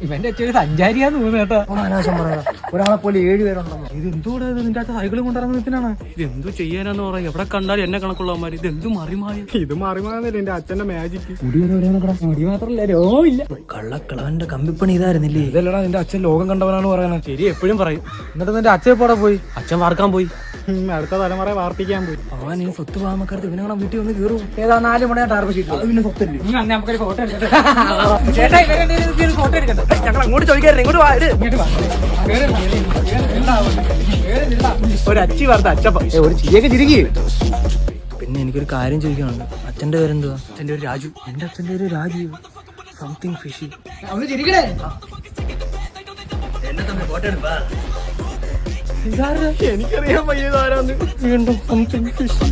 ഇവന്റെ അച്ഛൻ സഞ്ചാരിയാന്ന് തോന്നുന്നു കേട്ടോ. അനാശം പറയാ, ഒരാളെ പോലെ 7 പേരുണ്ടെന്ന്. ഇത് എന്തോടെ നിന്റെ അച്ഛൻ സൈക്കിളും കൊണ്ടിറങ്ങുന്നതിനാണ്. ഇത് എന്തു ചെയ്യാനാന്ന് പറയാം. എവിടെ കണ്ടാലും എന്നെ കണക്കുള്ളവന്മാര്. ഇത് എന്ത് മറിമായ. ഇത് മാറിമാന്നില്ല എന്റെ അച്ഛന്റെ മാജിക്ക്. മുടി മാത്രല്ല രോമില്ല. കള്ളക്കളവന്റെ കമ്പിപ്പണി ഇതായിരുന്നില്ലേ? ഇതല്ലടാ നിന്റെ അച്ഛൻ ലോകം കണ്ടവനാണ് പറയുന്നത്. ശരി, എപ്പോഴും പറയും. എന്നിട്ട് നിന്റെ അച്ഛൻ എപ്പോടെ പോയി? അച്ഛൻ വാർക്കാൻ പോയി. അടുത്ത തലമുറ വാർപ്പിക്കാൻ പോയി. അവൻ ഈ സ്വത്ത് പാമക്കാരത്ത് ഇവനെ കാണാൻ വീട്ടിൽ വന്ന് കയറും. ഏതാ 4 മണിയാ ടാർപ്പ് ഷീറ്റ്. അത് പിന്നെ സ്വത്തല്ലേ. നമുക്കൊരു ഫോട്ടോ എടുക്കട്ടെ. ഫോട്ടോ എടുക്കട്ടെ. ഞങ്ങൾ അങ്ങോട്ട് ചോദിക്കാറില്ല, ഇങ്ങോട്ട് വാ. ഒരു അച്ചി വാർത്ത അച്ചപ്പ ഒരു ചിരിയൊക്കെ ചിരിക്ക്. പിന്നെ എനിക്കൊരു കാര്യം ചോദിക്കാനുണ്ട്. അച്ഛന്റെ പേരെന്തുവാ? അച്ഛന്റെ ഒരു രാജു. എന്റെ അച്ഛന്റെ ഒരു രാജു. Something fishy. ഒന്ന് ചിരിക്കണേ. എനിക്കറിയാൻ വയ്യതാരാന്ന്. വീണ്ടും സംതിങ് ഫിഷി.